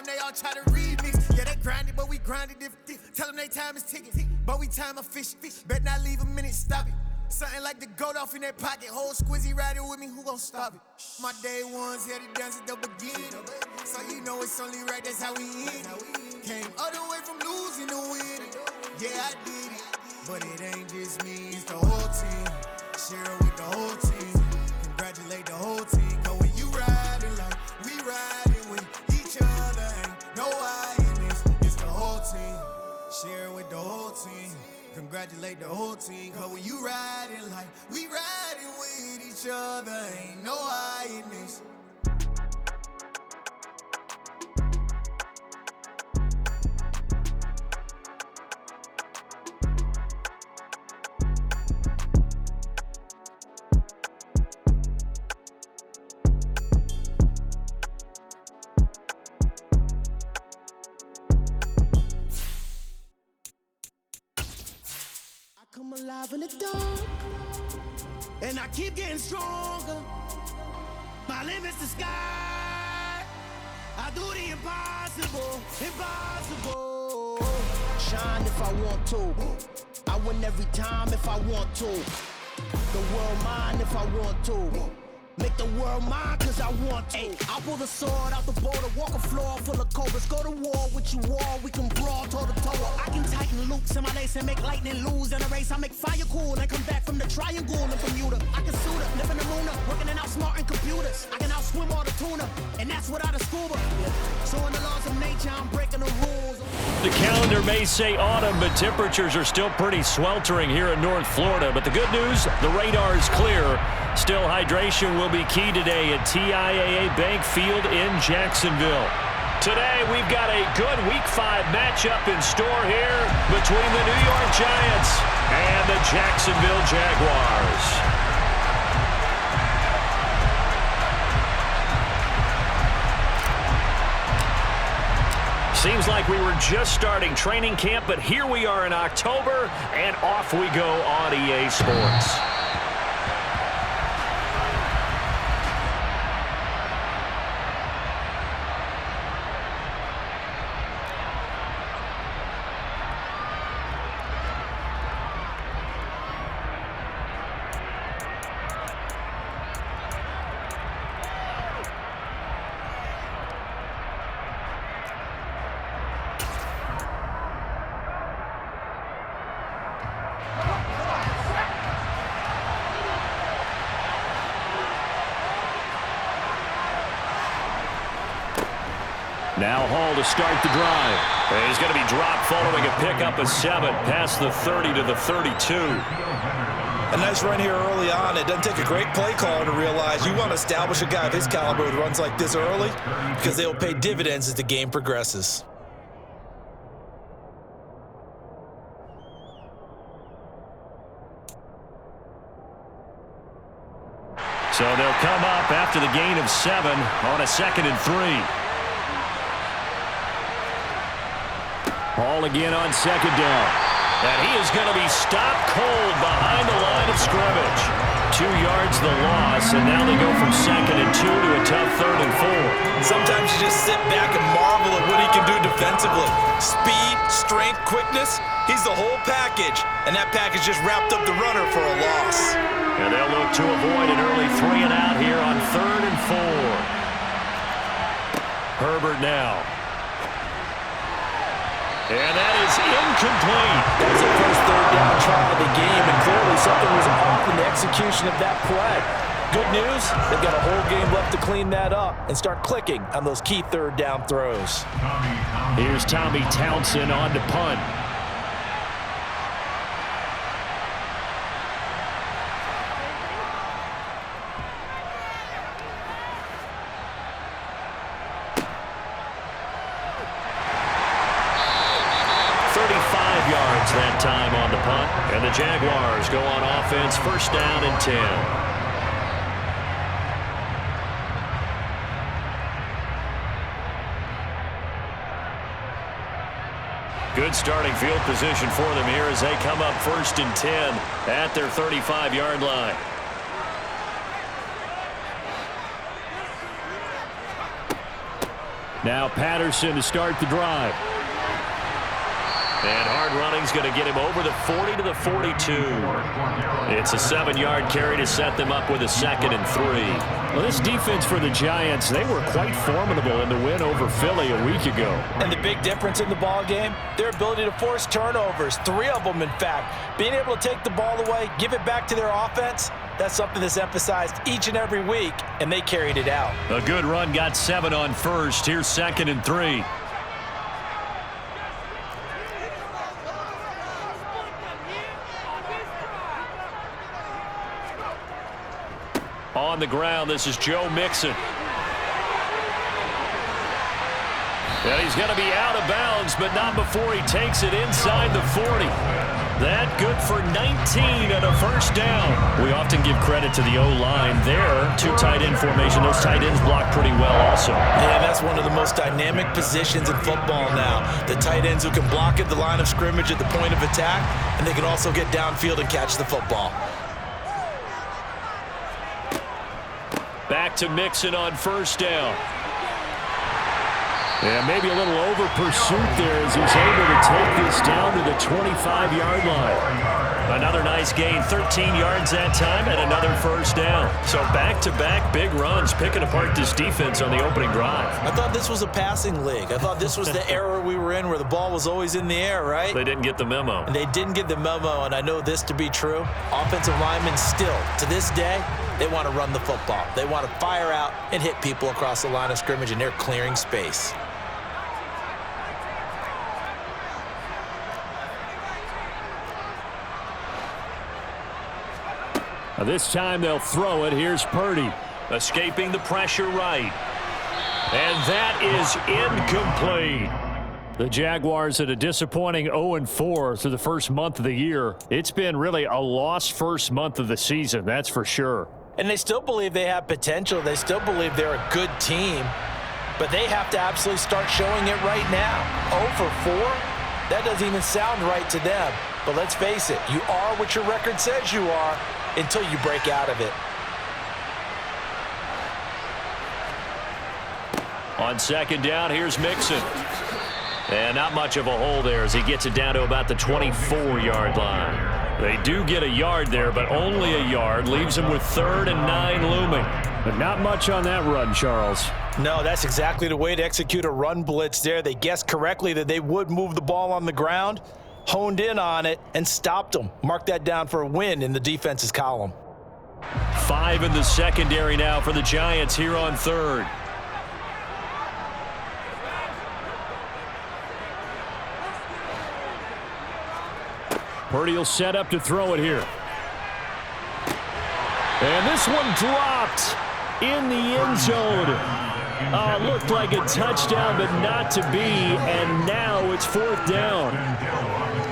time, they all try to remix. Yeah, they grinded, but we grinded different. Tell them they time is ticking, but we time a fish. Bet not leave a minute, stop it. Something like the goat off in that pocket. Whole squizzy riding with me, who gon' stop it? My day ones had it dance at the beginning. So you know it's only right, that's how we end. Came all the way from losing to winning. Yeah, I did it. But it ain't just me, it's the whole team. Share it with the whole team. Congratulate the whole team. Cause when you riding like we riding with each other, ain't no I in this. It's the whole team. Share it with the whole team. Congratulate the whole team. Cause when you riding like we riding with each other, ain't no I in this. I'm alive in the dark, and I keep getting stronger. My limit's the sky. I do the impossible, impossible. Shine if I want to. I win every time if I want to. The world mine if I want to. Make the world mine cause I want to. Ay, I'll pull the sword out the border, walk a floor full of cobras. Go to war with you all, we can brawl toe to toe. I can tighten loops in my lace and make lightning lose in a race. I make fire cool and come back from the triangle in Bermuda. I can suit up, live in the moon up, working and outsmarting computers. I can outswim all the tuna, and that's without a scuba. So in the laws of nature, I'm breaking the rules. The calendar may say autumn, but temperatures are still pretty sweltering here in North Florida. But the good news, the radar is clear. Still, hydration will be key today at TIAA Bank Field in Jacksonville. Today, we've got a good Week 5 matchup in store here between the New York Giants and the Jacksonville Jaguars. Seems like we were just starting training camp, but here we are in October, and off we go on EA Sports. Now Hall to start the drive. He's going to be dropped following a pickup of 7 past the 30 to the 32. A nice run here early on. It doesn't take a great play caller to realize you want to establish a guy of his caliber with runs like this early because they will pay dividends as the game progresses. So they'll come up after the gain of 7 on a 2nd and 3. Hall again on 2nd down. And he is going to be stopped cold behind the line of scrimmage. 2 yards the loss, and now they go from 2nd and 2 to a tough 3rd and 4. Sometimes you just sit back and marvel at what he can do defensively. Speed, strength, quickness, he's the whole package. And that package just wrapped up the runner for a loss. And they'll look to avoid an early 3 and out here on 3rd and 4. Herbert now. And that is incomplete. That was the first 3rd down try of the game, and clearly something was off in the execution of that play. Good news, they've got a whole game left to clean that up and start clicking on those key 3rd down throws. Here's Tommy Townsend on to punt. That time on the punt, and the Jaguars go on offense, 1st down and 10. Good starting field position for them here as they come up 1st and 10 at their 35-yard line. Now Patterson to start the drive. And hard running's going to get him over the 40 to the 42. It's a 7-yard carry to set them up with a 2nd and 3. Well, this defense for the Giants, they were quite formidable in the win over Philly a week ago. And the big difference in the ball game, their ability to force turnovers, 3 of them in fact. Being able to take the ball away, give it back to their offense, that's something that's emphasized each and every week, and they carried it out. A good run got 7 on first. Here's 2nd and 3. On the ground, this is Joe Mixon. And he's going to be out of bounds, but not before he takes it inside the 40. That good for 19 and a first down. We often give credit to the O-line there. 2 tight end formation. Those tight ends block pretty well also. Yeah, that's one of the most dynamic positions in football now. The tight ends who can block at the line of scrimmage at the point of attack, and they can also get downfield and catch the football. Back to Mixon on first down. Yeah, maybe a little over pursuit there as he's able to take this down to the 25-yard line. Another nice gain, 13 yards that time, and another first down. So back-to-back big runs, picking apart this defense on the opening drive. I thought this was a passing league. I thought this was the era we were in where the ball was always in the air, right? They didn't get the memo. And they didn't get the memo, and I know this to be true. Offensive linemen still, to this day, they want to run the football. They want to fire out and hit people across the line of scrimmage, and they're clearing space. This time they'll throw it. Here's Purdy. Escaping the pressure right. And that is incomplete. The Jaguars at a disappointing 0-4 through the first month of the year. It's been really a lost first month of the season, that's for sure. And they still believe they have potential. They still believe they're a good team. But they have to absolutely start showing it right now. 0-4? That doesn't even sound right to them. But let's face it, you are what your record says you are until you break out of it. On second down, here's Mixon. And not much of a hole there as he gets it down to about the 24-yard line. They do get a yard there, but only a yard. Leaves them with 3rd and 9 looming. But not much on that run, Charles. No, that's exactly the way to execute a run blitz there. They guessed correctly that they would move the ball on the ground, honed in on it, and stopped them. Mark that down for a win in the defense's column. 5 in the secondary now for the Giants here on 3rd. Purdy will set up to throw it here. And this one dropped in the end zone. Looked like a touchdown, but not to be. And now it's 4th down.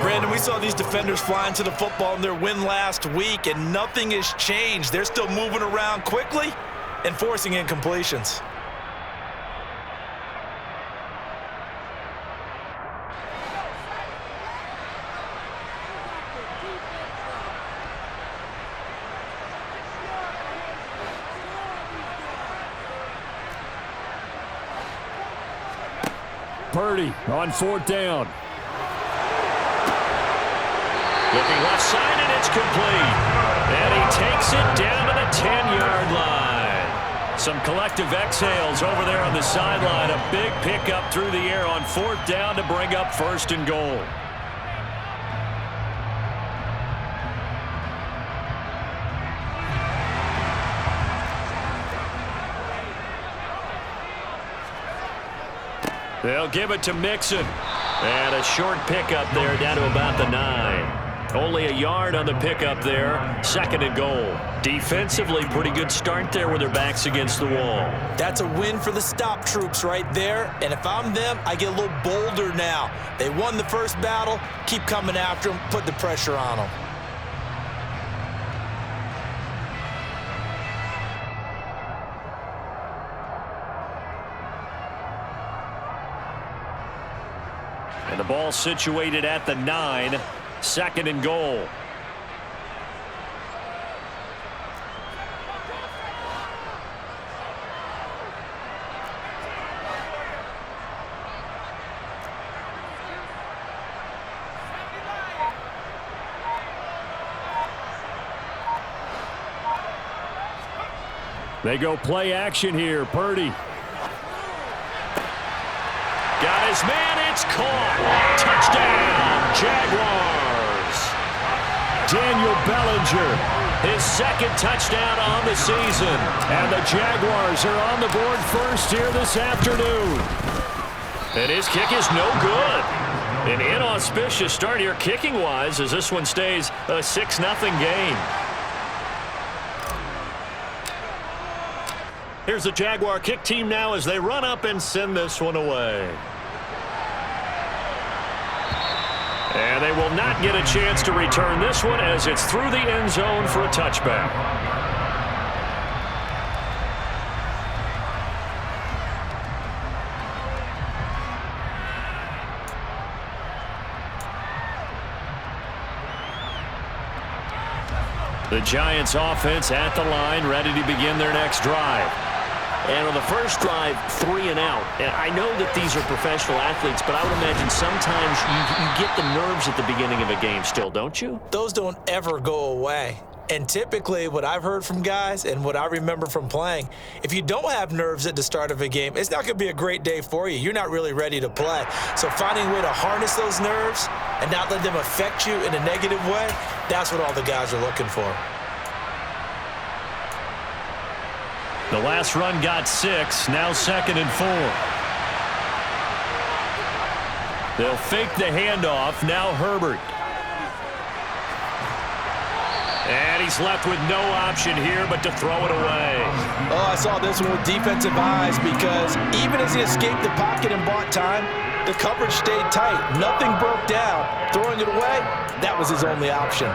Brandon, we saw these defenders fly into the football in their win last week, and nothing has changed. They're still moving around quickly and forcing incompletions. Purdy on 4th down. Looking left side, and it's complete. And he takes it down to the 10-yard line. Some collective exhales over there on the sideline. A big pickup through the air on 4th down to bring up 1st and goal. They'll give it to Mixon. And a short pickup there down to about the 9. Only a yard on the pickup there. 2nd and goal. Defensively, pretty good start there with their backs against the wall. That's a win for the stop troops right there. And if I'm them, I get a little bolder now. They won the first battle. Keep coming after them. Put the pressure on them. And the ball situated at the 9. 2nd and goal. They go play action here. Purdy. Got his man. It's caught. Touchdown, Jaguars. Daniel Bellinger, his second touchdown on the season. And the Jaguars are on the board first here this afternoon. And his kick is no good. An inauspicious start here kicking-wise as this one stays a 6-0 game. Here's the Jaguar kick team now as they run up and send this one away. And they will not get a chance to return this one as it's through the end zone for a touchback. The Giants offense at the line, ready to begin their next drive. And on the first drive, 3 and out. And I know that these are professional athletes, but I would imagine sometimes you get the nerves at the beginning of a game still, don't you? Those don't ever go away. And typically what I've heard from guys and what I remember from playing, if you don't have nerves at the start of a game, it's not going to be a great day for you. You're not really ready to play. So finding a way to harness those nerves and not let them affect you in a negative way, that's what all the guys are looking for. The last run got 6, now 2nd and 4. They'll fake the handoff, now Herbert. And he's left with no option here but to throw it away. Oh, I saw this one with defensive eyes because even as he escaped the pocket and bought time, the coverage stayed tight. Nothing broke down. Throwing it away, that was his only option.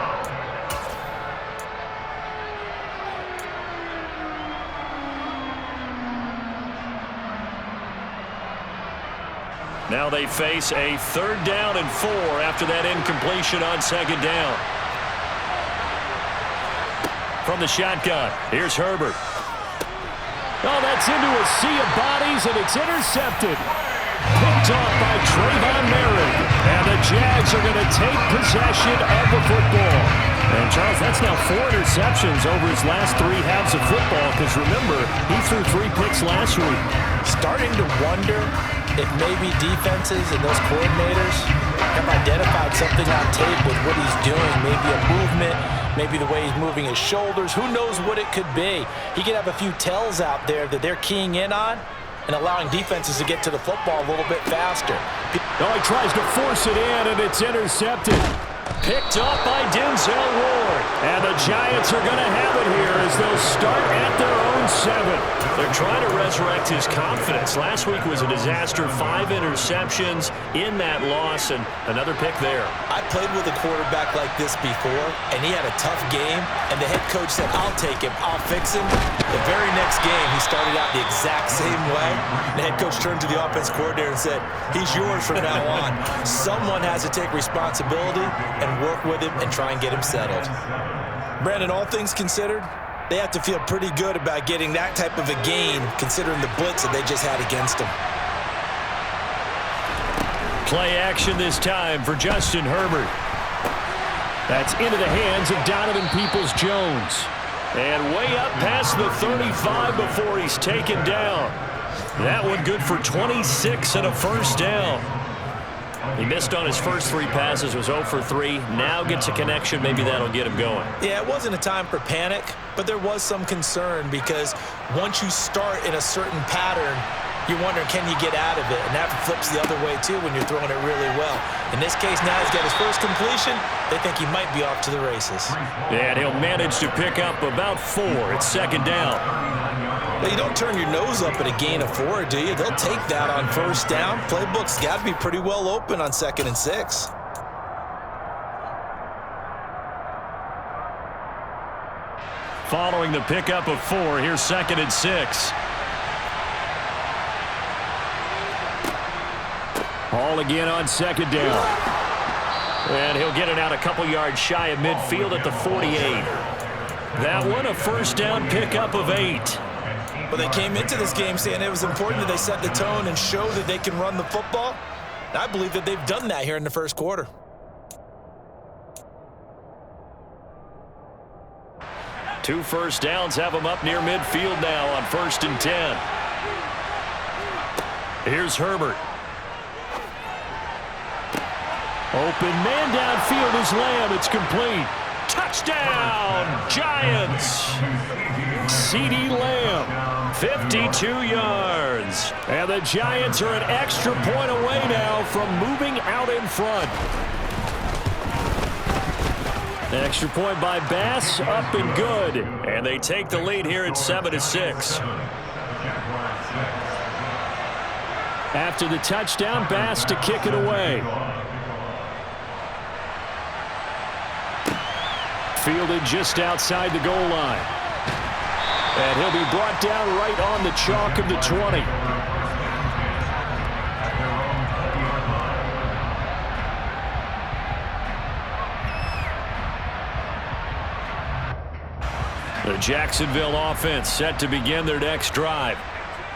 Now they face a 3rd down and 4 after that incompletion on 2nd down. From the shotgun, here's Herbert. Oh, that's into a sea of bodies, and it's intercepted. Picked off by Trayvon Merritt. And the Jags are going to take possession of the football. And, Charles, that's now 4 interceptions over his last 3 halves of football, because, remember, he threw 3 picks last week. Starting to wonder if maybe defenses and those coordinators have identified something on tape with what he's doing, maybe a movement, maybe the way he's moving his shoulders. Who knows what it could be? He could have a few tells out there that they're keying in on and allowing defenses to get to the football a little bit faster. Oh, he tries to force it in, and it's intercepted. Picked up by Denzel Ward. And the Giants are going to have it here as they'll start at their own 7. They're trying to resurrect his confidence. Last week was a disaster. 5 interceptions in that loss, and another pick there. I played with a quarterback like this before, and he had a tough game, and the head coach said, I'll take him, I'll fix him. The very next game, he started out the exact same way. The head coach turned to the offense coordinator and said, he's yours from now on. Someone has to take responsibility and work with him and try and get him settled. Brandon, all things considered, they have to feel pretty good about getting that type of a gain considering the blitz that they just had against them. Play action this time for Justin Herbert. That's into the hands of Donovan Peoples-Jones. And way up past the 35 before he's taken down. That one good for 26 and a first down. He missed on his first 3 passes, was 0 for 3. Now gets a connection. Maybe that'll get him going. Yeah, it wasn't a time for panic, but there was some concern because once you start in a certain pattern, you're wondering, can you get out of it? And that flips the other way, too, when you're throwing it really well. In this case, now he's got his first completion. They think he might be off to the races. And he'll manage to pick up about 4. It's 2nd down. But you don't turn your nose up at a gain of 4, do you? They'll take that on first down. Playbook's got to be pretty well open on 2nd and 6. Following the pickup of 4, here's 2nd and 6. Ball again on 2nd down. And he'll get it out a couple yards shy of midfield at the 48. That one, a first down pickup of 8. Well, they came into this game saying it was important that they set the tone and show that they can run the football. And I believe that they've done that here in the first quarter. 2 first downs have them up near midfield now on 1st and 10. Here's Herbert. Open man downfield is Lamb. It's complete. Touchdown, Giants. CeeDee Lamb, 52 yards. And the Giants are an extra point away now from moving out in front. Extra point by Bass, up and good. And they take the lead here at 7-6. After the touchdown, Bass to kick it away. Fielded just outside the goal line. And he'll be brought down right on the chalk of the 20. The Jacksonville offense set to begin their next drive.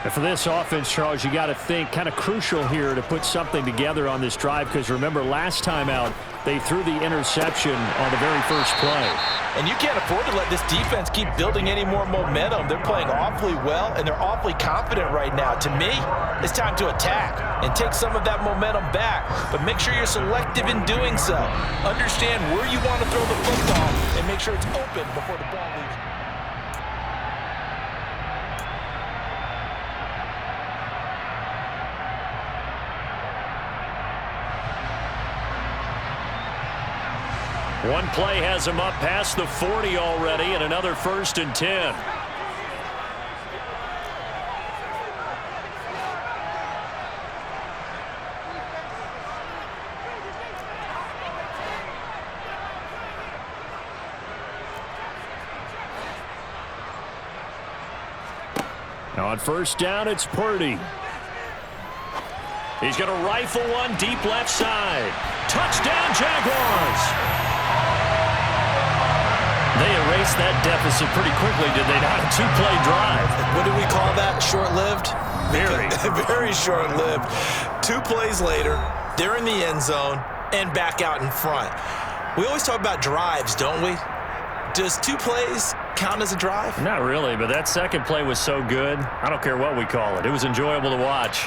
And for this offense, Charles, you got to think kind of crucial here to put something together on this drive, because remember last time out they threw the interception on the very first play. And you can't afford to let this defense keep building any more momentum. They're playing awfully well, and they're awfully confident right now. To me, it's time to attack and take some of that momentum back, but make sure you're selective in doing so. Understand where you want to throw the football and make sure it's open before the ball leaves. One play has him up past the 40 already, and another 1st and 10. Now on 1st down, it's Purdy. He's going to rifle one deep left side. Touchdown, Jaguars! They erased that deficit pretty quickly, did they not? A 2-play drive. What do we call that? Short-lived? Very. Very short-lived. 2 plays later, they're in the end zone and back out in front. We always talk about drives, don't we? Does 2 plays count as a drive? Not really, but that second play was so good. I don't care what we call it. It was enjoyable to watch.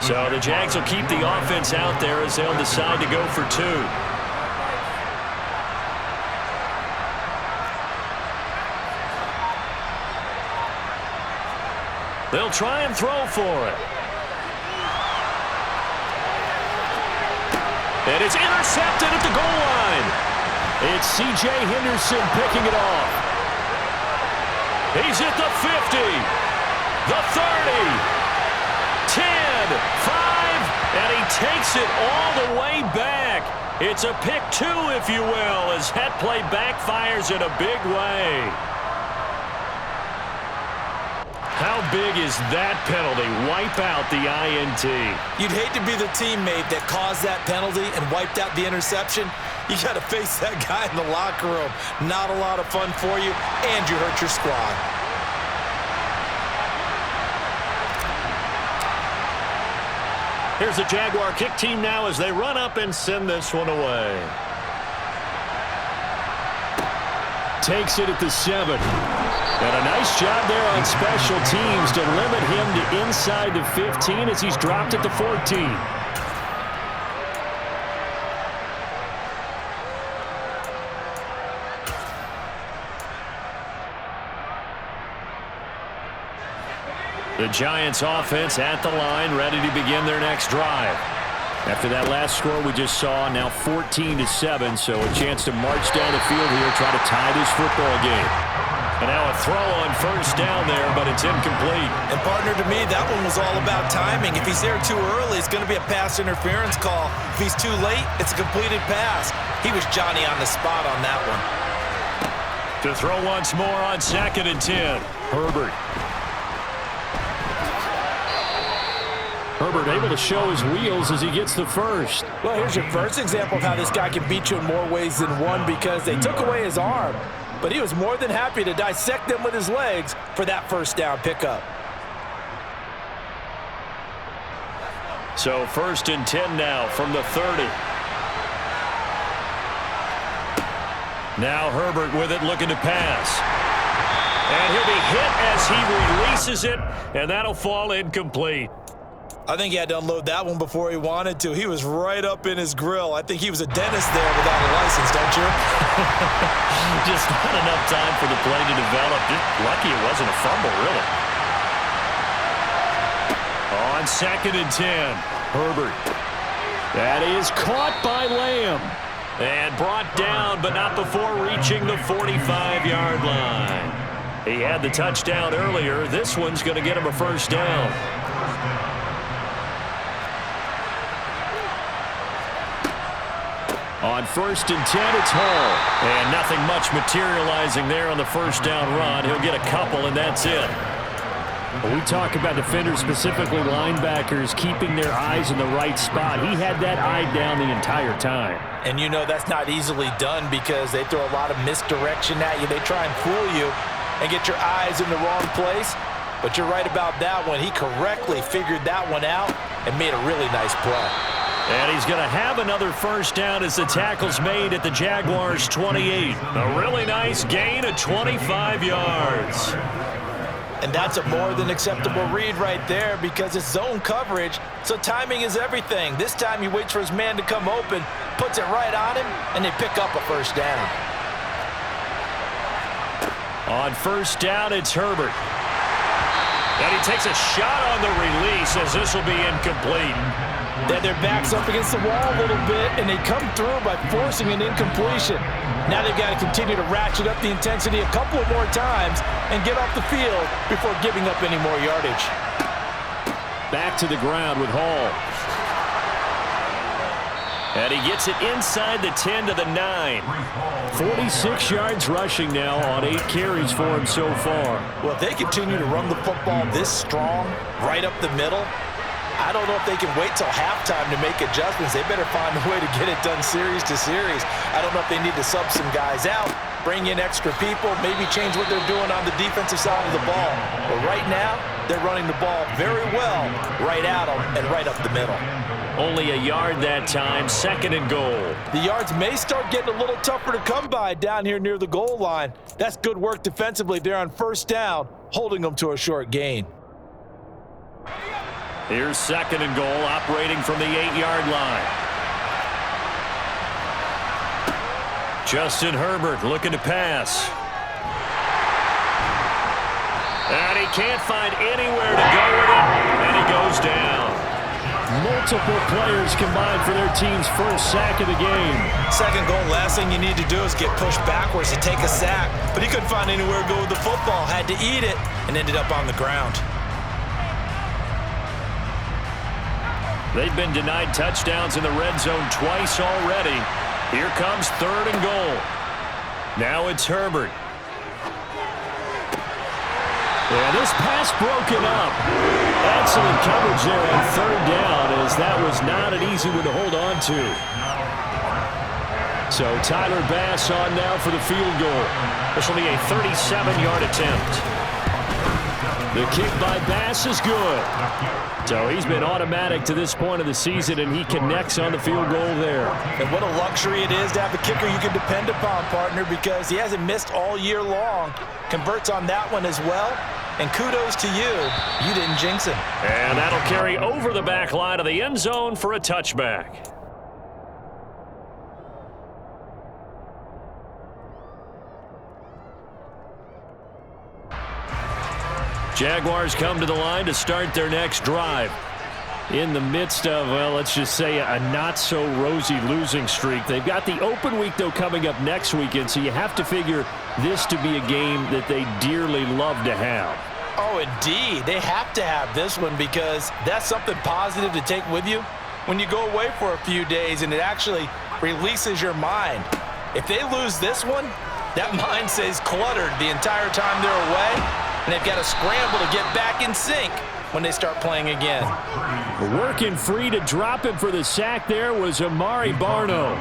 So the Jags will keep the offense out there as they'll decide to go for 2. They'll try and throw for it. And it's intercepted at the goal line. It's C.J. Henderson picking it off. He's at the 50, the 30. 10, 5, and he takes it all the way back. It's a pick 2, if you will, as that play backfires in a big way. How big is that penalty? Wipe out the INT. You'd hate to be the teammate that caused that penalty and wiped out the interception. You got to face that guy in the locker room. Not a lot of fun for you, and you hurt your squad. Here's the Jaguar kick team now as they run up and send this one away. Takes it at the 7. And a nice job there on special teams to limit him to inside the 15 as he's dropped at the 14. The Giants offense at the line, ready to begin their next drive. After that last score we just saw, now 14-7, so a chance to march down the field here, try to tie this football game. And now a throw on 1st down there, but it's incomplete. And partner, to me, that one was all about timing. If he's there too early, it's going to be a pass interference call. If he's too late, it's a completed pass. He was Johnny on the spot on that one. To throw once more on 2nd and 10. Herbert. Herbert able to show his wheels as he gets the first. Well, here's your first example of how this guy can beat you in more ways than one, because they took away his arm, but he was more than happy to dissect them with his legs for that first down pickup. So 1st and 10 now from the 30. Now Herbert with it, looking to pass. And he'll be hit as he releases it, and that'll fall incomplete. I think he had to unload that one before he wanted to. He was right up in his grill. I think he was a dentist there without a license, don't you? Just not enough time for the play to develop. Just lucky it wasn't a fumble, really. On 2nd and 10, Herbert. That is caught by Lamb. And brought down, but not before reaching the 45-yard line. He had the touchdown earlier. This one's going to get him a first down. On 1st and 10, it's Hall. And nothing much materializing there on the first down run. He'll get a couple, and that's it. We talk about defenders, specifically linebackers, keeping their eyes in the right spot. He had that eye down the entire time. And you know that's not easily done because they throw a lot of misdirection at you. They try and fool you and get your eyes in the wrong place. But you're right about that one. He correctly figured that one out and made a really nice play. And he's going to have another first down as the tackle's made at the Jaguars' 28. A really nice gain of 25 yards. And that's a more than acceptable read right there because it's zone coverage, so timing is everything. This time he waits for his man to come open, puts it right on him, and they pick up a first down. On first down, it's Herbert. And he takes a shot on the release as this will be incomplete. Then their backs up against the wall a little bit, and they come through by forcing an incompletion. Now they've got to continue to ratchet up the intensity a couple of more times and get off the field before giving up any more yardage. Back to the ground with Hall. And he gets it inside the 10 to the 9. 46 yards rushing now on 8 carries for him so far. Well, if they continue to run the football this strong, right up the middle, I don't know if they can wait till halftime to make adjustments. They better find a way to get it done series to series. I don't know if they need to sub some guys out, bring in extra people, maybe change what they're doing on the defensive side of the ball. But right now, they're running the ball very well right at them and right up the middle. Only a yard that time, 2nd and goal. The yards may start getting a little tougher to come by down here near the goal line. That's good work defensively there on first down, holding them to a short gain. Here's 2nd and goal, operating from the 8-yard line. Justin Herbert looking to pass. And he can't find anywhere to go with it, and he goes down. Multiple players combined for their team's first sack of the game. 2nd goal, last thing you need to do is get pushed backwards to take a sack. But he couldn't find anywhere to go with the football, had to eat it, and ended up on the ground. They've been denied touchdowns in the red zone twice already. Here comes 3rd and goal. Now it's Herbert. And this pass broken up. Excellent coverage there on 3rd down, as that was not an easy one to hold on to. So Tyler Bass on now for the field goal. This will be a 37-yard attempt. The kick by Bass is good. So he's been automatic to this point of the season, and he connects on the field goal there. And what a luxury it is to have a kicker you can depend upon, partner, because he hasn't missed all year long. Converts on that one as well. And kudos to you. You didn't jinx him. And that'll carry over the back line of the end zone for a touchback. Jaguars come to the line to start their next drive. In the midst of, well, let's just say a not-so-rosy losing streak. They've got the open week, though, coming up next weekend, so you have to figure this to be a game that they dearly love to have. Oh, indeed. They have to have this one because that's something positive to take with you when you go away for a few days, and it actually releases your mind. If they lose this one, that mind stays cluttered the entire time they're away. and they've got to scramble to get back in sync when they start playing again. Working free to drop him for the sack there was Amari Barno.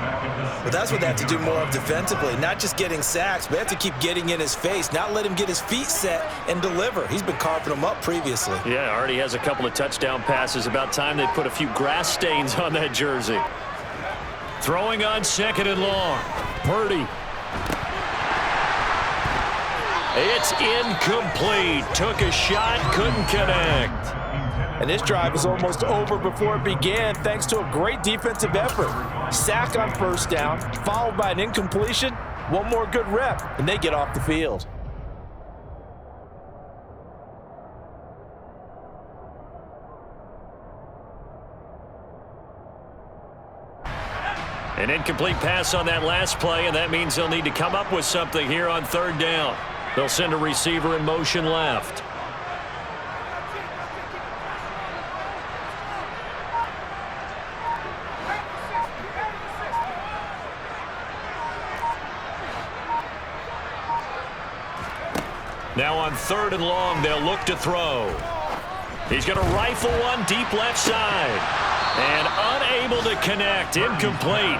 Well, that's what they have to do more of defensively, not just getting sacks, but they have to keep getting in his face, not let him get his feet set and deliver. He's been carving them up previously. Yeah, already has a couple of touchdown passes. About time they put a few grass stains on that jersey. Throwing on 2nd and long. Purdy. It's incomplete. Took a shot, couldn't connect. And this drive is almost over before it began thanks to a great defensive effort. Sack on 1st down, followed by an incompletion. One more good rep, and they get off the field. An incomplete pass on that last play, and that means they'll need to come up with something here on 3rd down. They'll send a receiver in motion left. Now on 3rd and long, they'll look to throw. He's going to rifle one deep left side. And unable to connect. Incomplete.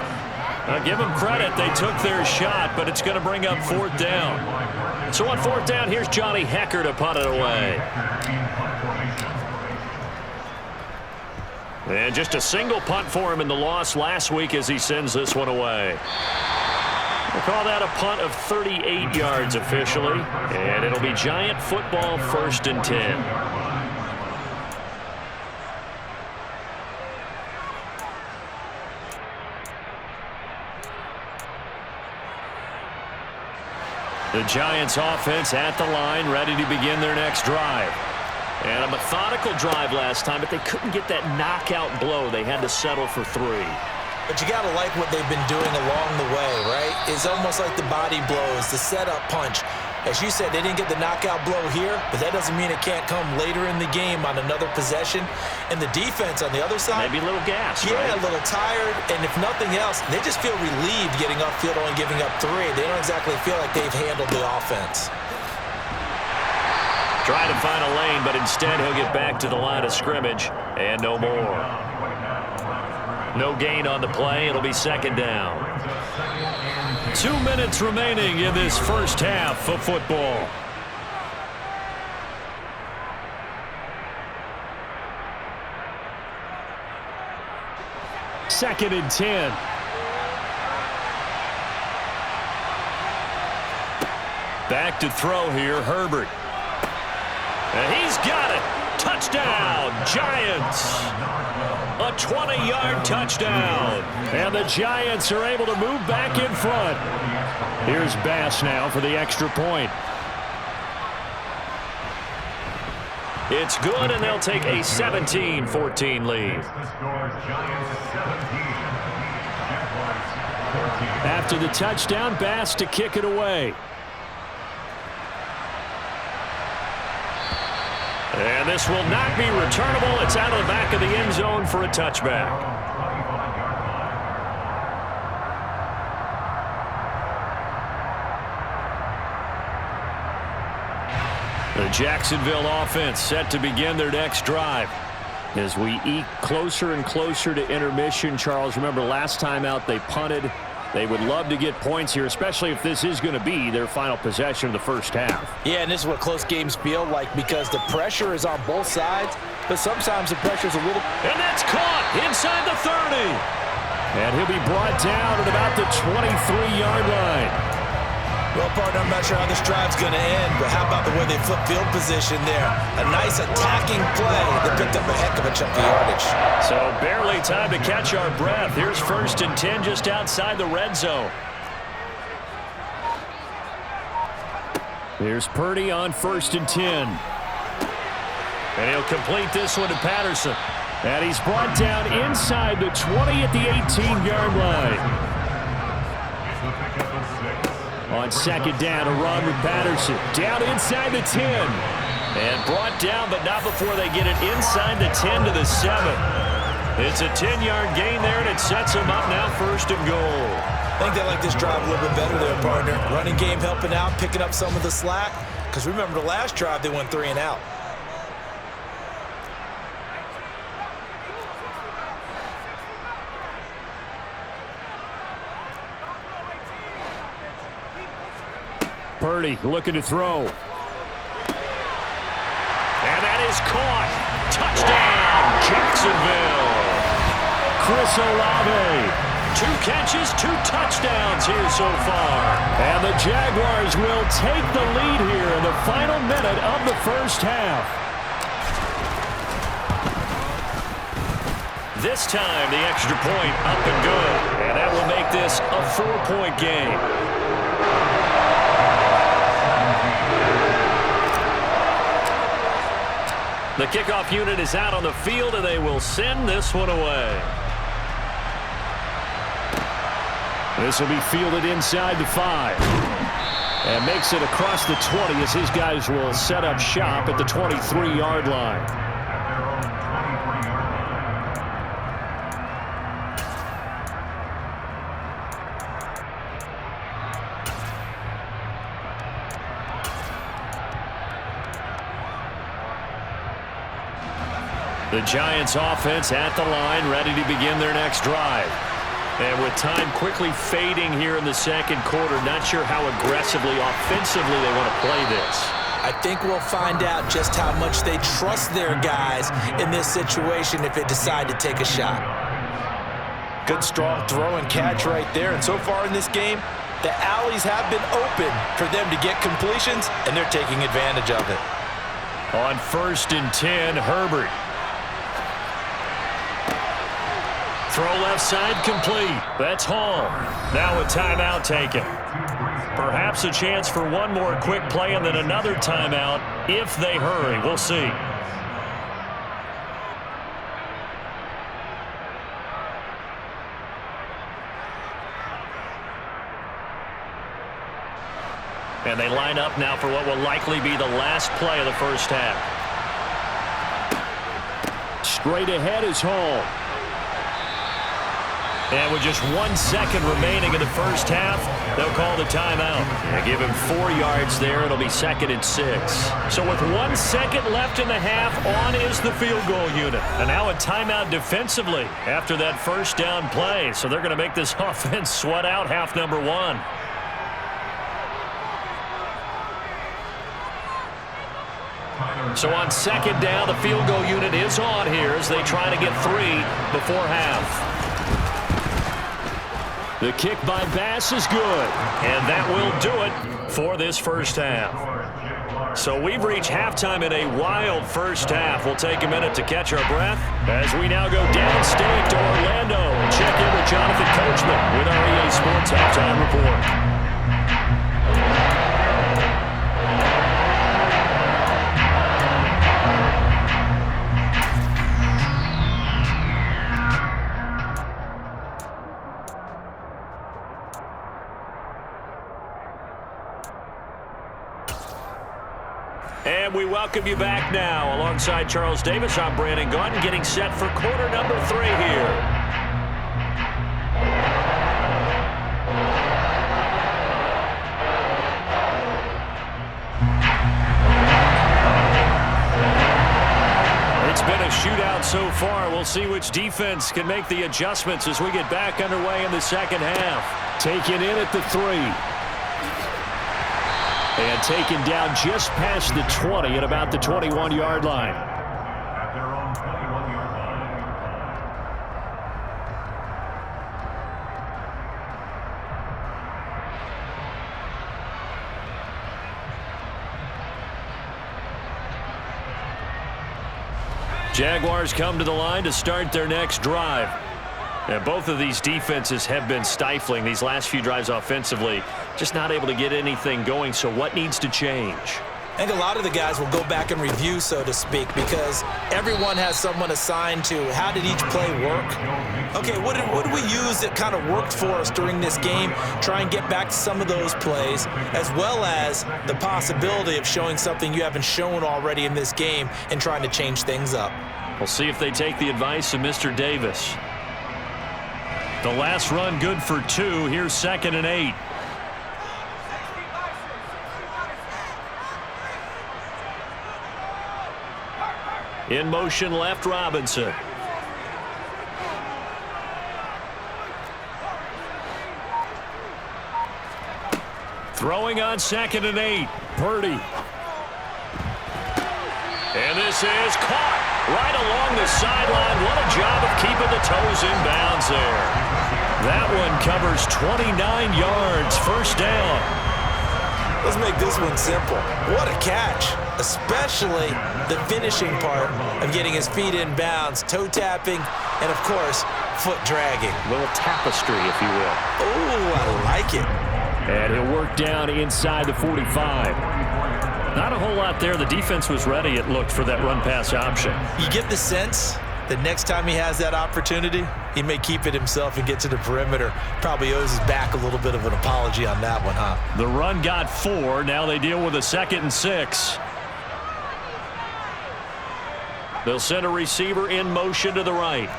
I'll give them credit. They took their shot, but it's going to bring up 4th down. So on 4th down, here's Johnny Hecker to punt it away. And just a single punt for him in the loss last week as he sends this one away. We'll call that a punt of 38 yards officially, and it'll be Giant football 1st and 10. The Giants offense at the line, ready to begin their next drive. And a methodical drive last time, but they couldn't get that knockout blow. They had to settle for 3. But you got to like what they've been doing along the way, right? It's almost like the body blows, the setup punch. As you said, they didn't get the knockout blow here, but that doesn't mean it can't come later in the game on another possession. And the defense on the other side, maybe a little gas, yeah, right? A little tired. And if nothing else, they just feel relieved getting upfield, only giving up 3. They don't exactly feel like they've handled the offense. Trying to find a lane, but instead he'll get back to the line of scrimmage and no more. No gain on the play. It'll be 2nd down. 2 minutes remaining in this first half of football. Second and 10. Back to throw here, Herbert. And he's got it. Touchdown, Giants. A 20-yard touchdown. And the Giants are able to move back in front. Here's Bass now for the extra point. It's good, and they'll take a 17-14 lead. After the touchdown, Bass to kick it away. And this will not be returnable. It's out of the back of the end zone for a touchback. The Jacksonville offense set to begin their next drive. As we eke closer and closer to intermission, Charles, remember last time out they punted. They would love to get points here, especially if this is going to be their final possession of the first half. Yeah, and this is what close games feel like because the pressure is on both sides, but sometimes the pressure is a little... And that's caught inside the 30. And he'll be brought down at about the 23-yard line. Well, partner, I'm not sure how this drive's going to end, but how about the way they flip field position there? A nice attacking play that picked up a heck of a chunk of yardage. So barely time to catch our breath. Here's 1st and 10 just outside the red zone. Here's Purdy on 1st and 10. And he'll complete this one to Patterson. And he's brought down inside the 20 at the 18-yard line. On 2nd down, a run with Patterson. Down inside the 10. And brought down, but not before they get it inside the 10 to the 7. It's a 10-yard gain there, and it sets them up now 1st and goal. I think they like this drive a little bit better there, partner. Running game helping out, picking up some of the slack. because remember the last drive they went 3 and out. Purdy looking to throw. And that is caught. Touchdown, Jacksonville. Chris Olave. 2 catches, 2 touchdowns here so far. And the Jaguars will take the lead here in the final minute of the first half. This time, the extra point up and good. And that will make this a 4-point game. The kickoff unit is out on the field, and they will send this one away. This will be fielded inside the 5. And makes it across the 20 as his guys will set up shop at the 23-yard line. The Giants offense at the line, ready to begin their next drive. And with time quickly fading here in the second quarter, not sure how aggressively, offensively they want to play this. I think we'll find out just how much they trust their guys in this situation if they decide to take a shot. Good strong throw and catch right there. And so far in this game, the alleys have been open for them to get completions, and they're taking advantage of it. On 1st and 10, Herbert. Throw left side complete. That's Hall. Now a timeout taken. Perhaps a chance for one more quick play and then another timeout if they hurry. We'll see. And they line up now for what will likely be the last play of the first half. Straight ahead is Hall. And with just 1 second remaining in the first half, they'll call the timeout. They give him 4 yards there. It'll be 2nd and 6. So with 1 second left in the half, on is the field goal unit. And now a timeout defensively after that first down play. So they're going to make this offense sweat out half number 1. So on 2nd down, the field goal unit is on here as they try to get 3 before half. The kick by Bass is good, and that will do it for this first half. So we've reached halftime in a wild first half. We'll take a minute to catch our breath as we now go downstate to Orlando and check in with Jonathan Coachman with our EA Sports Halftime Report. And we welcome you back now. Alongside Charles Davis, I'm Brandon Gaudin, getting set for quarter number 3 here. It's been a shootout so far. We'll see which defense can make the adjustments as we get back underway in the second half. Taken in at the 3. And taken down just past the 20 at about the 21-yard line. Jaguars come to the line to start their next drive. And both of these defenses have been stifling these last few drives offensively. Just not able to get anything going, so what needs to change? I think a lot of the guys will go back and review, so to speak, because everyone has someone assigned to how did each play work. Okay, what did we use that kind of worked for us during this game? Try and get back to some of those plays, as well as the possibility of showing something you haven't shown already in this game and trying to change things up. We'll see if they take the advice of Mr. Davis. The last run good for 2. Here's 2nd and 8. In motion left, Robinson. Throwing on 2nd and 8. Purdy. And this is caught right along the sideline. What a job of keeping the toes in bounds there. That one covers 29 yards. First down. Let's make this one simple. What a catch, especially the finishing part of getting his feet in bounds, toe tapping, and, of course, foot dragging. A little tapestry, if you will. Oh, I like it. And he'll work down inside the 45. Not a whole lot there. The defense was ready, it looked, for that run-pass option. You get the sense that next time he has that opportunity, he may keep it himself and get to the perimeter. Probably owes his back a little bit of an apology on that one, huh? The run got 4. Now they deal with a 2nd and 6. They'll send a receiver in motion to the right.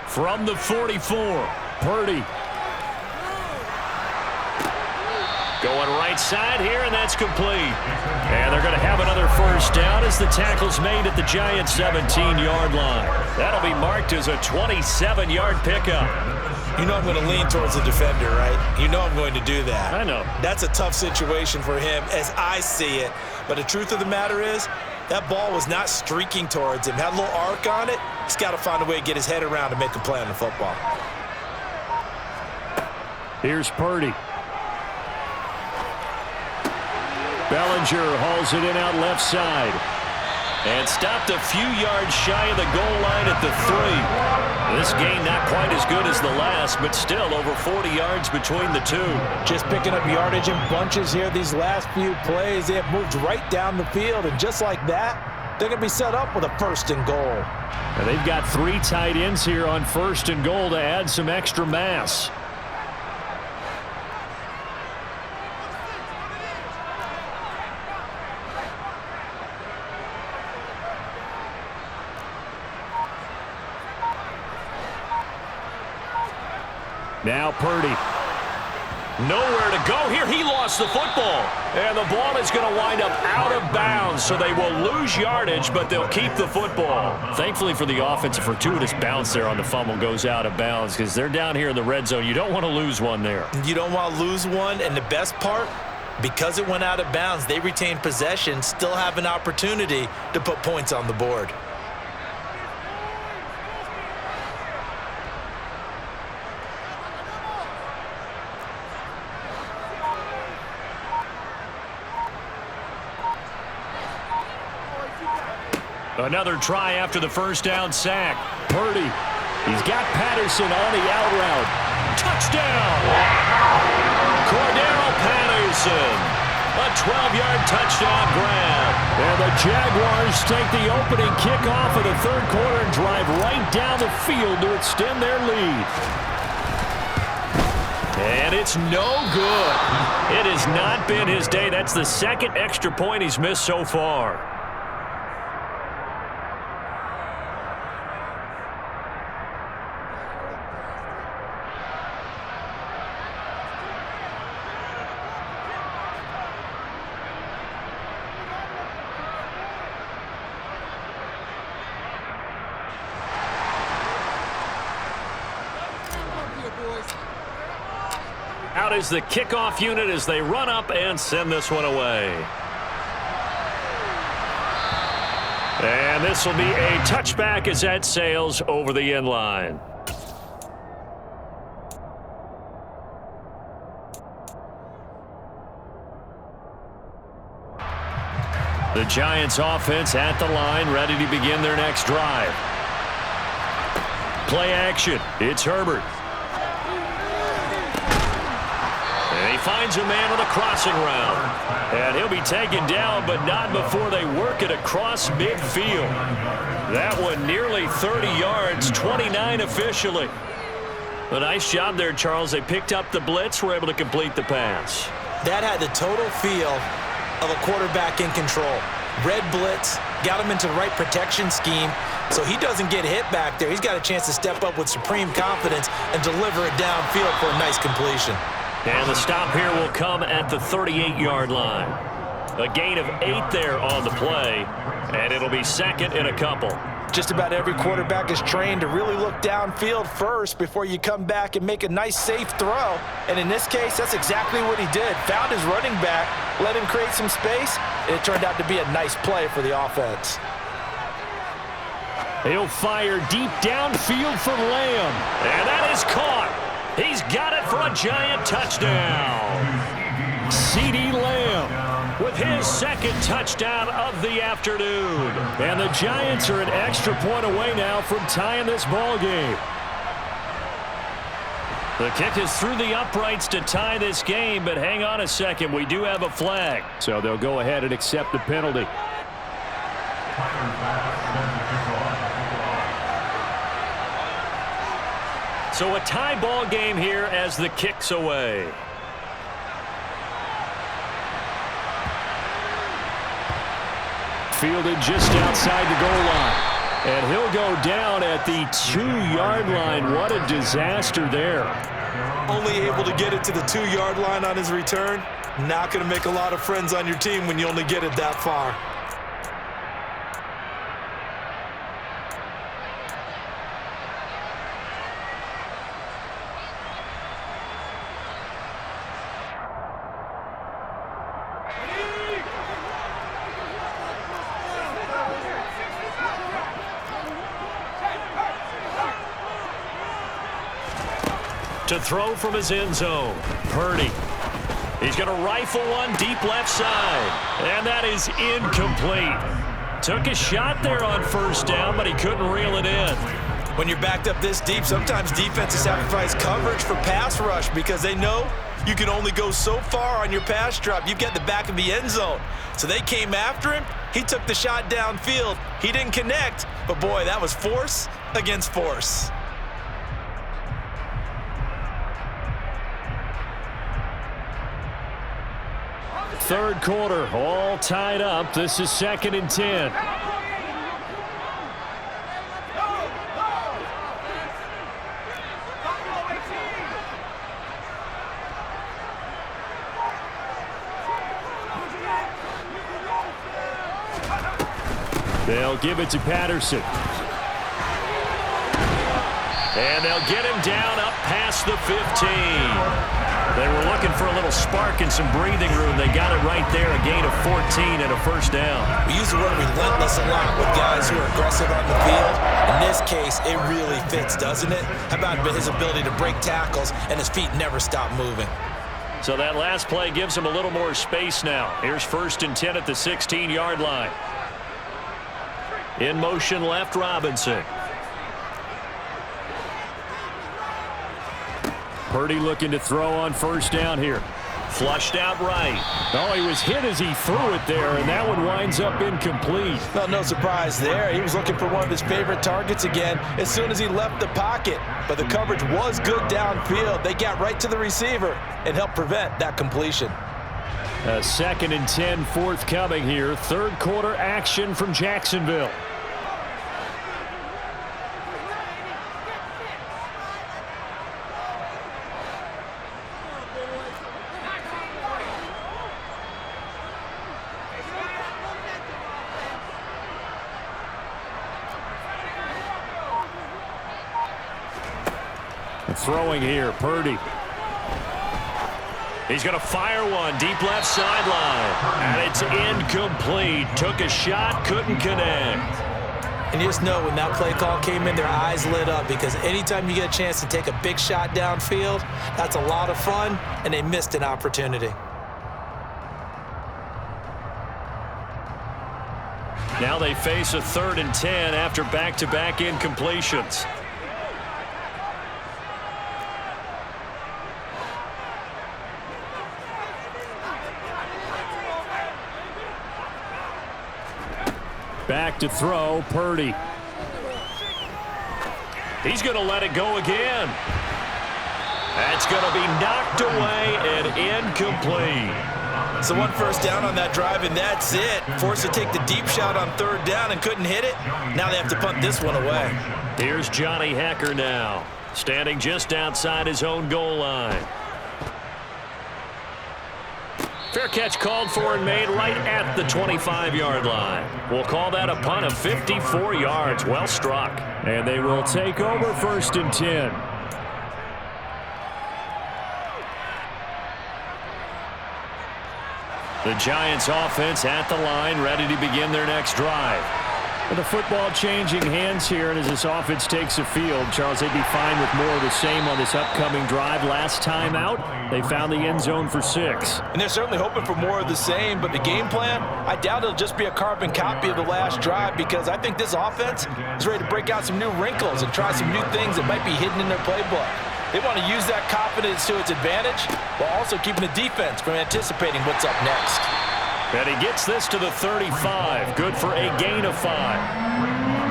From the 44, Purdy. Going right side here, and that's complete. And they're going to have another first down as the tackle's made at the Giants' 17-yard line. That'll be marked as a 27-yard pickup. You know I'm going to lean towards the defender, right? You know I'm going to do that. I know. That's a tough situation for him as I see it. But the truth of the matter is, that ball was not streaking towards him. Had a little arc on it. He's got to find a way to get his head around to make a play on the football. Here's Purdy. Bellinger hauls it in out left side. And stopped a few yards shy of the goal line at the 3. This gain not quite as good as the last, but still over 40 yards between the two. Just picking up yardage in bunches here these last few plays. They have moved right down the field, and just like that, they're going to be set up with a 1st and goal. And they've got 3 tight ends here on 1st and goal to add some extra mass. Now Purdy. Nowhere to go here. He lost the football. And the ball is going to wind up out of bounds, so they will lose yardage, but they'll keep the football. Thankfully for the offense, a fortuitous bounce there on the fumble goes out of bounds because they're down here in the red zone. You don't want to lose one there. You don't want to lose one, and the best part, because it went out of bounds, they retain possession, still have an opportunity to put points on the board. Another try after the first down sack. Purdy. He's got Patterson on the out route. Touchdown! Cordero Patterson. A 12-yard touchdown grab. And the Jaguars take the opening kickoff of the 3rd quarter and drive right down the field to extend their lead. And it's no good. It has not been his day. That's the 2nd extra point he's missed so far. Out is the kickoff unit as they run up and send this one away. And this will be a touchback as that sails over the end line. The Giants offense at the line, ready to begin their next drive. Play action. It's Herbert. And he finds a man on the crossing route. And he'll be taken down, but not before they work it across midfield. That one nearly 30 yards, 29 officially. A nice job there, Charles. They picked up the blitz, were able to complete the pass. That had the total feel of a quarterback in control. read blitz, got him into the right protection scheme, so he doesn't get hit back there. He's got a chance to step up with supreme confidence and deliver it downfield for a nice completion. And the stop here will come at the 38-yard line. A gain of 8 there on the play, and it'll be second and a couple. Just about every quarterback is trained to really look downfield first before you come back and make a nice, safe throw. And in this case, that's exactly what he did. Found his running back, let him create some space, and it turned out to be a nice play for the offense. He'll fire deep downfield for Lamb, and that is caught. He's got it for a giant touchdown. CeeDee Lamb with his second touchdown of the afternoon. And the Giants are an extra point away now from tying this ball game. The kick is through the uprights to tie this game, but hang on a second. We do have a flag. So they'll go ahead and accept the penalty. So a tie ball game here as the kick's away. Fielded just outside the goal line. And he'll go down at the 2-yard line. What a disaster there. Only able to get it to the 2-yard line on his return. Not going to make a lot of friends on your team when you only get it that far. To throw from his end zone, Purdy. He's going to rifle one deep left side, and that is incomplete. Took a shot there on first down, but he couldn't reel it in. When you're backed up this deep, sometimes defenses sacrifice coverage for pass rush because they know you can only go so far on your pass drop. You've got the back of the end zone. So they came after him. He took the shot downfield. He didn't connect, but boy, that was force against force. Third quarter, all tied up. This is 2nd and 10. They'll give it to Patterson. And they'll get him down up past the 15. They were looking for a little spark and some breathing room. They got it right there, a gain of 14 and a first down. We use the word relentless a lot with guys who are aggressive on the field. In this case, it really fits, doesn't it? How about his ability to break tackles and his feet never stop moving? So that last play gives him a little more space now. Here's 1st and 10 at the 16-yard line. In motion left, Robinson. Purdy looking to throw on first down here. Flushed out right. Oh, he was hit as he threw it there, and that one winds up incomplete. Well, no surprise there. He was looking for one of his favorite targets again as soon as he left the pocket. But the coverage was good downfield. They got right to the receiver and helped prevent that completion. 2nd and 10 forthcoming here. Third quarter action from Jacksonville. Throwing here, Purdy. He's going to fire one deep left sideline. And it's incomplete. Took a shot, couldn't connect. And you just know when that play call came in, their eyes lit up because anytime you get a chance to take a big shot downfield, that's a lot of fun, and they missed an opportunity. Now they face a 3rd and 10 after back-to-back incompletions. Back to throw, Purdy. He's going to let it go again. That's going to be knocked away and incomplete. So one first down on that drive, and that's it. Forced to take the deep shot on third down and couldn't hit it. Now they have to punt this one away. Here's Johnny Hekker now, standing just outside his own goal line. Fair catch called for and made right at the 25-yard line. We'll call that a punt of 54 yards. Well struck. And they will take over 1st and 10. The Giants offense at the line, ready to begin their next drive. With the football changing hands here, and as this offense takes the field, Charles, they'd be fine with more of the same on this upcoming drive. Last time out, they found the end zone for 6. And they're certainly hoping for more of the same, but the game plan, I doubt it'll just be a carbon copy of the last drive, because I think this offense is ready to break out some new wrinkles and try some new things that might be hidden in their playbook. They want to use that confidence to its advantage while also keeping the defense from anticipating what's up next. And he gets this to the 35. Good for a gain of 5.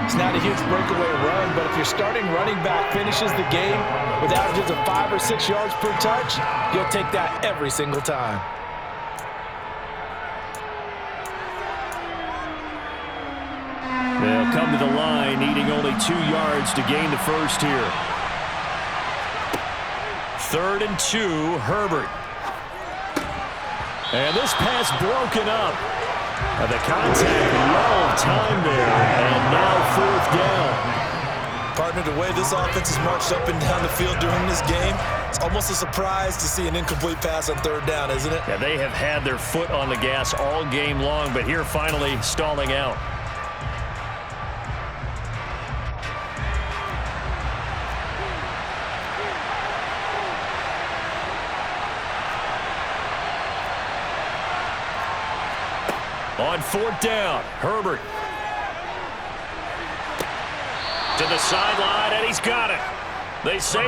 It's not a huge breakaway run, but if your starting running back finishes the game with averages of 5 or 6 yards per touch, you'll take that every single time. They'll come to the line, needing only 2 yards to gain the first here. 3rd and 2, Herbert. And this pass broken up. The contact, well timed there, and now 4th down. Partner, the way this offense has marched up and down the field during this game, it's almost a surprise to see an incomplete pass on 3rd down, isn't it? Yeah, they have had their foot on the gas all game long, but here finally stalling out. On 4th down, Herbert. To the sideline, and he's got it. They say...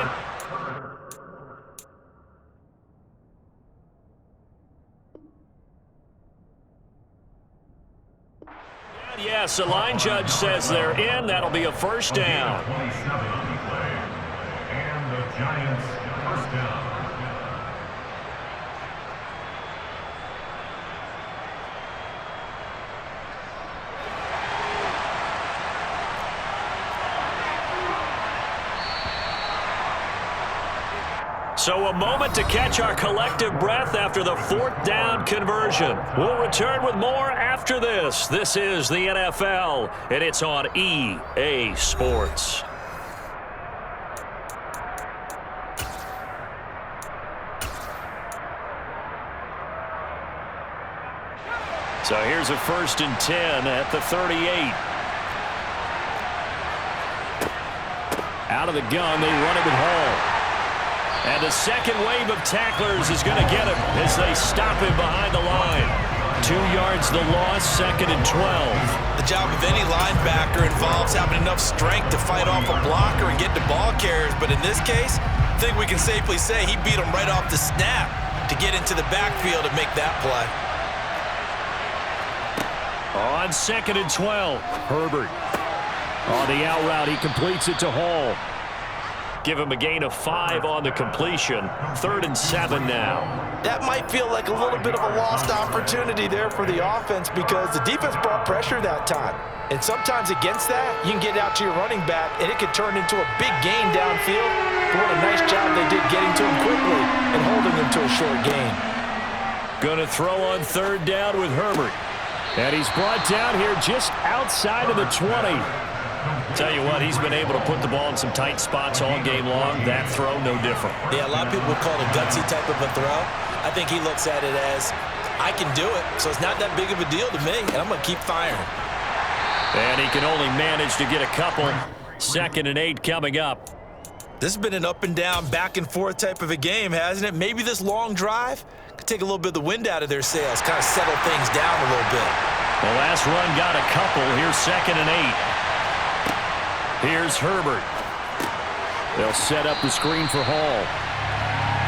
Yes, the line judge says they're in. That'll be a 1st down. And the Giants' 1st down. So a moment to catch our collective breath after the 4th down conversion. We'll return with more after this. This is the NFL, and it's on EA Sports. So here's a 1st and 10 at the 38. Out of the gun, they run it with Hall. And the second wave of tacklers is going to get him as they stop him behind the line. 2 yards the loss, 2nd and 12. The job of any linebacker involves having enough strength to fight off a blocker and get to ball carriers. But in this case, I think we can safely say he beat him right off the snap to get into the backfield and make that play. On 2nd and 12, Herbert. On the out route, he completes it to Hall. Give him a gain of 5 on the completion. 3rd and 7 now. That might feel like a little bit of a lost opportunity there for the offense because the defense brought pressure that time. And sometimes against that, you can get out to your running back, and it could turn into a big gain downfield. But what a nice job they did getting to him quickly and holding him to a short gain. Going to throw on 3rd down with Herbert. And he's brought down here just outside of the 20. Tell you what, he's been able to put the ball in some tight spots all game long. That throw, no different. Yeah, a lot of people would call it a gutsy type of a throw. I think he looks at it as, I can do it, so it's not that big of a deal to me, and I'm going to keep firing. And he can only manage to get a couple. 2nd and 8 coming up. This has been an up and down, back and forth type of a game, hasn't it? Maybe this long drive could take a little bit of the wind out of their sails, kind of settle things down a little bit. The last run got a couple. Here's 2nd and 8. Here's Herbert. They'll set up the screen for Hall.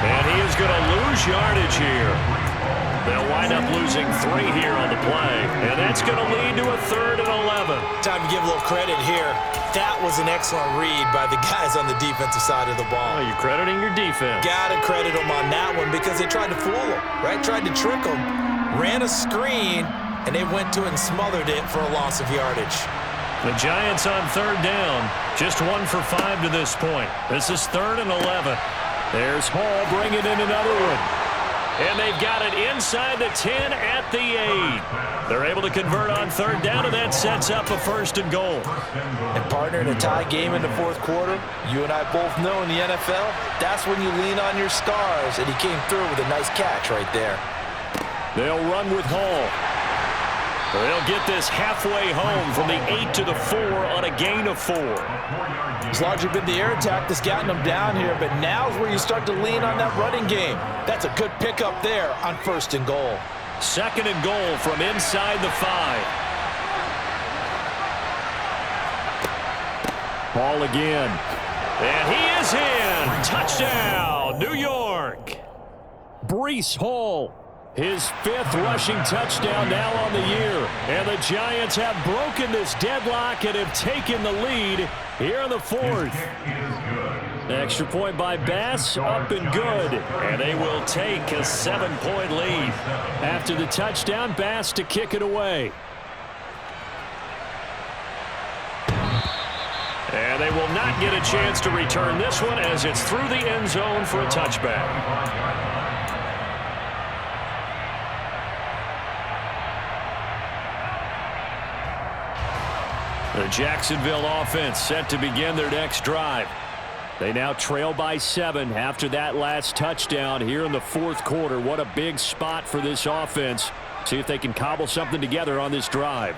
And he is going to lose yardage here. They'll wind up losing 3 here on the play. And that's going to lead to a 3rd and 11. Time to give a little credit here. That was an excellent read by the guys on the defensive side of the ball. Oh, you're crediting your defense. Got to credit them on that one because they tried to fool them, right? Tried to trick them. ran a screen, and they went to it and smothered it for a loss of yardage. The Giants on third down, just 1 for 5 to this point. This is 3rd and 11. There's Hall bringing in another one. And they've got it inside the 10 at the 8. They're able to convert on third down, and that sets up a 1st and goal. And partner, in a tie game in the fourth quarter, you and I both know in the NFL, that's when you lean on your stars, and he came through with a nice catch right there. They'll run with Hall. They'll get this halfway home from the 8 to the 4 on a gain of 4. It's largely been the air attack that's gotten them down here, but now's where you start to lean on that running game. That's a good pickup there on 1st and goal. 2nd and goal from inside the 5. Ball again. And he is in. Touchdown, New York. Breece Hall. His 5th rushing touchdown now on the year. And the Giants have broken this deadlock and have taken the lead here in the 4th. Extra point by Bass, up and good. And they will take a 7-point lead. After the touchdown, Bass to kick it away. And they will not get a chance to return this one as it's through the end zone for a touchback. The Jacksonville offense set to begin their next drive. They now trail by 7 after that last touchdown here in the 4th quarter. What a big spot for this offense. See if they can cobble something together on this drive.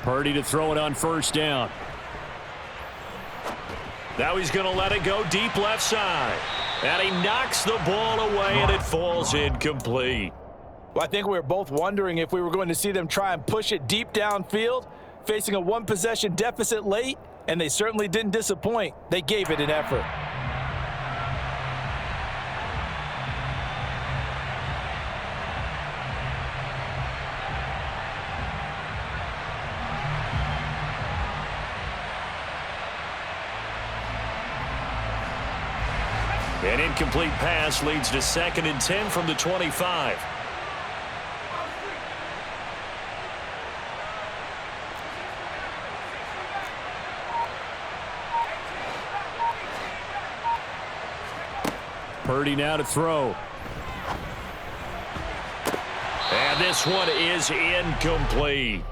Purdy to throw it on 1st down. Now he's going to let it go deep left side. And he knocks the ball away, and it falls incomplete. Well, I think we were both wondering if we were going to see them try and push it deep downfield, facing a 1-possession deficit late, and they certainly didn't disappoint. They gave it an effort. An incomplete pass leads to 2nd and 10 from the 25. Purdy now to throw. And this one is incomplete.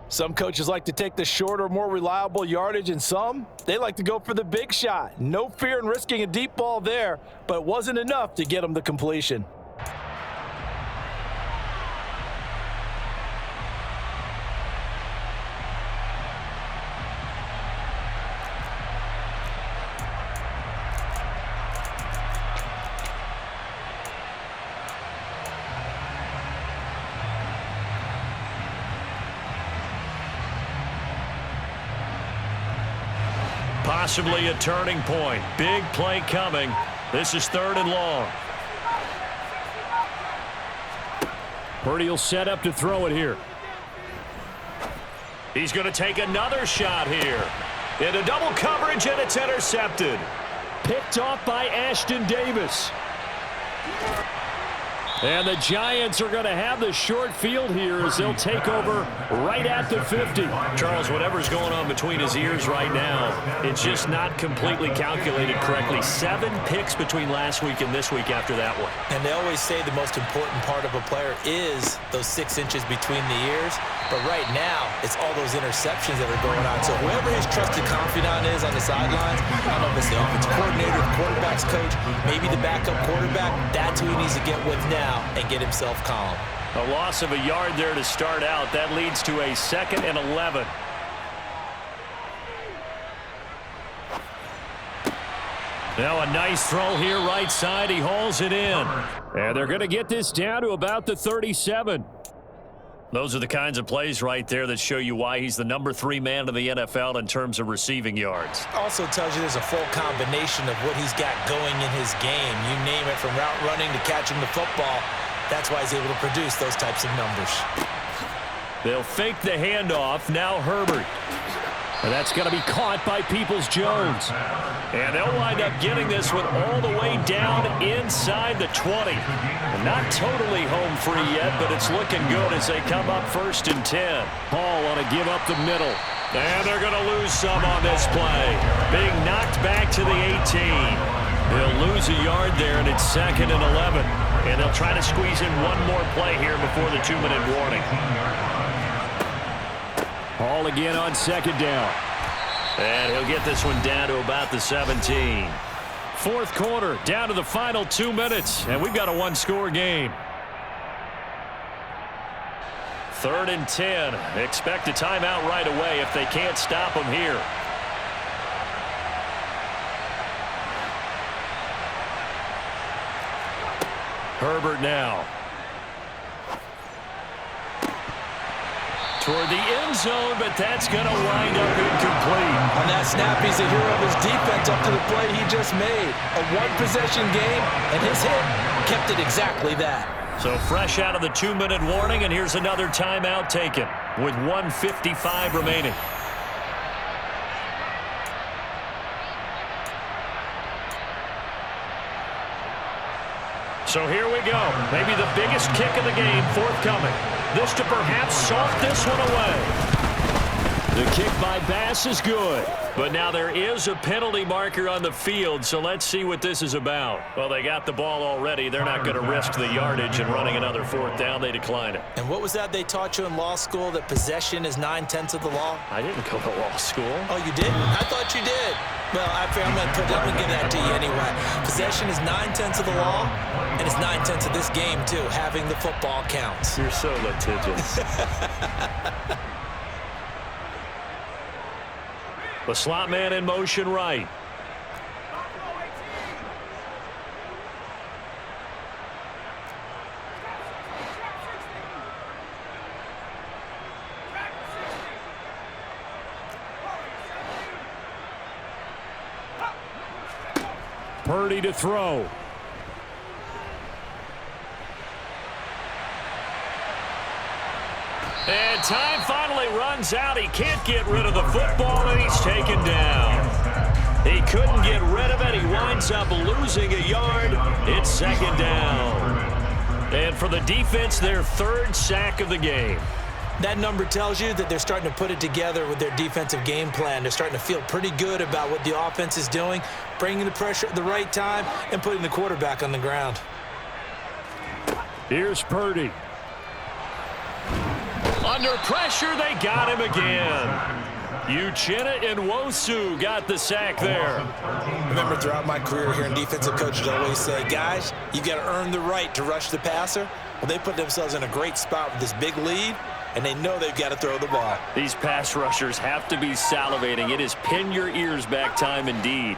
Some coaches like to take the shorter, more reliable yardage, and some, they like to go for the big shot. No fear in risking a deep ball there, but it wasn't enough to get them the completion. Possibly a turning point. Big play coming. This is 3rd and long. Purdy will set up to throw it here. He's going to take another shot here. Into double coverage, and it's intercepted. Picked off by Ashton Davis. And the Giants are going to have the short field here as they'll take over right at the 50. Charles, whatever's going on between his ears right now, it's just not completely calculated correctly. 7 picks between last week and this week after that one. And they always say the most important part of a player is those 6 inches between the ears. But right now, it's all those interceptions that are going on. So whoever his trusted confidant is on the sidelines, I don't know if it's the offensive coordinator, the quarterback's coach, maybe the backup quarterback, that's who he needs to get with now and get himself calm. A loss of a yard there to start out. That leads to a 2nd and 11. Now a nice throw here right side. He hauls it in. And they're going to get this down to about the 37. Those are the kinds of plays right there that show you why he's the number 3 man in the NFL in terms of receiving yards. Also tells you there's a full combination of what he's got going in his game. You name it, from route running to catching the football. That's why he's able to produce those types of numbers. They'll fake the handoff. Now Herbert. And that's going to be caught by Peoples-Jones. And they'll wind up getting this one all the way down inside the 20. And not totally home free yet, but it's looking good as they come up 1st and 10. Hall want to give up the middle. And they're going to lose some on this play. Being knocked back to the 18. They'll lose a yard there, and it's 2nd and 11. And they'll try to squeeze in one more play here before the 2-minute warning. Hall again on 2nd down. And he'll get this one down to about the 17. 4th quarter, down to the final 2 minutes, and we've got a one-score game. 3rd and 10. Expect a timeout right away if they can't stop them here. Herbert now. Toward the end zone, but that's going to wind up incomplete. On that snap, he's a hero of his defense up to the play he just made. A one-possession game, and his hit kept it exactly that. So fresh out of the 2-minute warning, and here's another timeout taken with 1:55 remaining. So here we go. Maybe the biggest kick of the game forthcoming. This to perhaps salt this one away. The kick by Bass is good. But now there is a penalty marker on the field, so let's see what this is about. Well, they got the ball already. They're not going to risk the yardage and running another 4th down. They decline it. And what was that they taught you in law school, that possession is 9/10 of the law? I didn't go to law school. Oh, you didn't? I thought you did. Well, I'm going to give that to you anyway. Possession is 9/10 of the law, and it's 9/10 of this game, too. Having the football counts. You're so litigious. The slot man in motion right. Purdy to throw. And time finally runs out. He can't get rid of the football, and he's taken down. He couldn't get rid of it. He winds up losing a yard. It's 2nd down. And for the defense, their 3rd sack of the game. That number tells you that they're starting to put it together with their defensive game plan. They're starting to feel pretty good about what the offense is doing, bringing the pressure at the right time, and putting the quarterback on the ground. Here's Purdy. Under pressure, they got him again. Uchenna and Nwosu got the sack there. Remember, throughout my career here in defensive coaches always say, guys, you got to earn the right to rush the passer. Well, they put themselves in a great spot with this big lead, and they know they've got to throw the ball. These pass rushers have to be salivating. It is pin your ears back time indeed.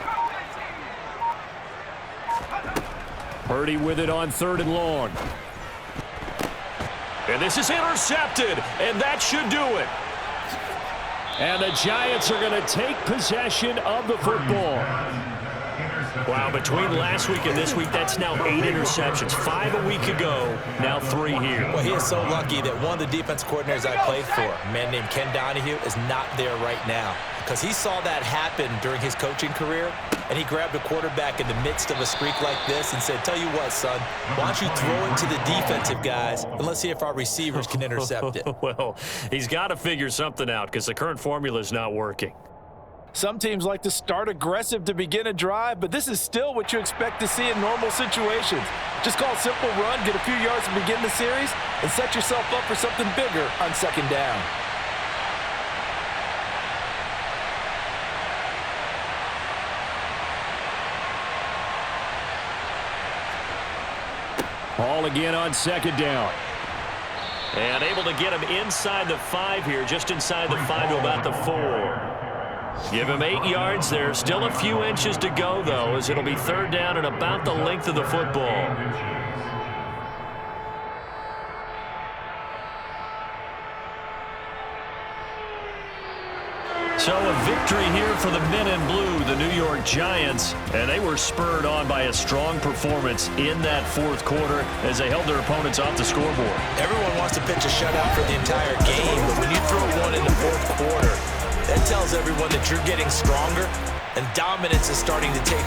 Purdy with it on 3rd and long. And this is intercepted, and that should do it. And the Giants are going to take possession of the football. Wow, between last week and this week, that's now 8 interceptions. 5 a week ago, now 3 here. Well, he is so lucky that one of the defense coordinators I played for, a man named Ken Donahue, is not there right now. Because he saw that happen during his coaching career, and he grabbed a quarterback in the midst of a streak like this and said, tell you what, son, why don't you throw it to the defensive guys, and let's see if our receivers can intercept it. Well, he's got to figure something out because the current formula is not working. Some teams like to start aggressive to begin a drive, but this is still what you expect to see in normal situations. Just call a simple run, get a few yards to begin the series, and set yourself up for something bigger on 2nd down. Ball again on 2nd down. And able to get him inside the 5 here, just inside the 5 to about the 4. Give him 8 yards there. Still a few inches to go, though, as it'll be 3rd down and about the length of the football. So a victory here for the men in blue, the New York Giants, and they were spurred on by a strong performance in that 4th quarter as they held their opponents off the scoreboard. Everyone wants to pitch a shutout for the entire game, but when you throw one in the 4th quarter, That tells everyone that you're getting stronger and dominance is starting to take over.